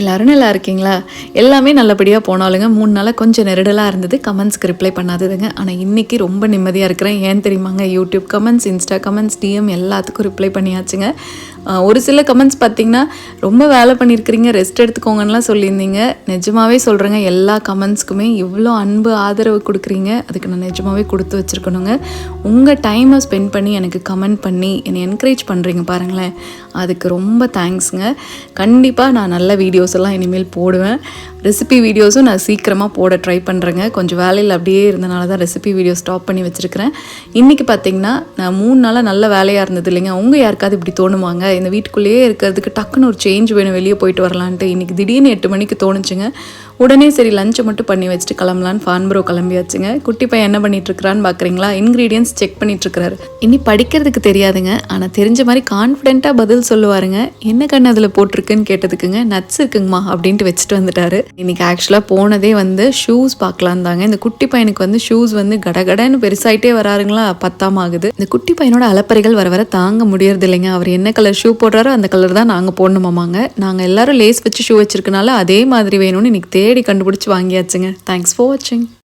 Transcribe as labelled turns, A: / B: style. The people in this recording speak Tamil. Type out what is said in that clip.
A: எல்லாரும் நல்லா இருக்கீங்களா? எல்லாமே நல்லபடியாக போனாலுங்க 3 நாளாக கொஞ்சம் நெருடலாக இருந்தது. கமெண்ட்ஸ்க்கு ரிப்ளை பண்ணாததுங்க. ஆனால் இன்றைக்கி ரொம்ப நிம்மதியாக இருக்கிறேன். ஏன் தெரியுமாங்க? YouTube comments, insta comments, DM எல்லாத்துக்கும் ரிப்ளை பண்ணியாச்சுங்க. ஒரு சில கமெண்ட்ஸ் பார்த்திங்கன்னா, ரொம்ப வேலை பண்ணியிருக்கிறீங்க, ரெஸ்ட் எடுத்துக்கோங்கன்னெலாம் சொல்லியிருந்தீங்க. நிஜமாகவே சொல்கிறேங்க, எல்லா கமெண்ட்ஸ்க்குமே இவ்வளோ அன்பு ஆதரவு கொடுக்குறீங்க. அதுக்கு நான் நிஜமாகவே கொடுத்து வச்சுருக்கணுங்க. உங்கள் டைமை ஸ்பெண்ட் பண்ணி எனக்கு கமெண்ட் பண்ணி என்னை என்கரேஜ் பண்ணுறீங்க பாருங்களேன், அதுக்கு ரொம்ப தேங்க்ஸுங்க. கண்டிப்பாக நான் நல்ல வீடியோஸ் எல்லாம் இனிமேல் போடுவேன். ரெசிபி வீடியோஸும் நான் சீக்கிரமாக போட ட்ரை பண்ணுறேங்க. கொஞ்சம் வேலையில் அப்படியே இருந்தனால தான் ரெசிபி வீடியோ ஸ்டாப் பண்ணி வச்சுருக்கிறேன். இன்றைக்கி பார்த்திங்கன்னா நான் 3 நாளாக நல்ல வேலையாக இருந்தது இல்லைங்க. அவங்க யாருக்காவது இப்படி தோணுமாங்க? இந்த வீட்டுக்குள்ளேயே இருக்கிறதுக்கு டக்குன்னு ஒரு சேஞ்ச் வேணும், வெளியே போயிட்டு வரலான்ட்டு இன்றைக்கி திடீர்னு 8 மணிக்கு தோணுச்சுங்க. உடனே சரி லஞ்சை மட்டும் பண்ணி வச்சுட்டு கிளம்பலான்னு ஃபான்பரோ கிளம்பியாச்சுங்க. குட்டி பையன் என்ன பண்ணிகிட்ருக்கிறான்னு பார்க்குறீங்களா? இன்க்ரீடியன்ஸ் செக் பண்ணிகிட்ருக்கிறாரு. இனி படிக்கிறதுக்கு தெரியாதுங்க, ஆனால் தெரிஞ்ச மாதிரி கான்ஃபிடென்ட்டாக பதில் சொல்லுவாருங்க. என்ன கண்ணு அதில் போட்டிருக்குன்னு கேட்டதுக்குங்க, நட்ஸ் இருக்குங்கம்மா அப்படின்ட்டு வச்சுட்டு வந்துட்டாரு. இன்றைக்கி ஆக்சுவலாக போனதே ஷூஸ் பார்க்கலாம் தாங்க. இந்த குட்டி பையனுக்கு ஷூஸ் கடகடன்னு பெருசாயிட்டே வராருங்களா, 10ஆம் ஆகுது. இந்த குட்டி பையனோட அலப்பறைகள் வர வர தாங்க முடியறது இல்லைங்க. அவர் என்ன கலர் ஷூ போடுறாரோ அந்த கலர் தான் நாங்கள் போடணுமாமாங்க. நாங்கள் எல்லாரும் லேஸ் வச்சு ஷூ வச்சிருக்கனால அதே மாதிரி வேணும்னு இன்னைக்கு தேடி கண்டுபிடிச்சி வாங்கியாச்சுங்க. தேங்க்ஸ் ஃபார் வாட்சிங்.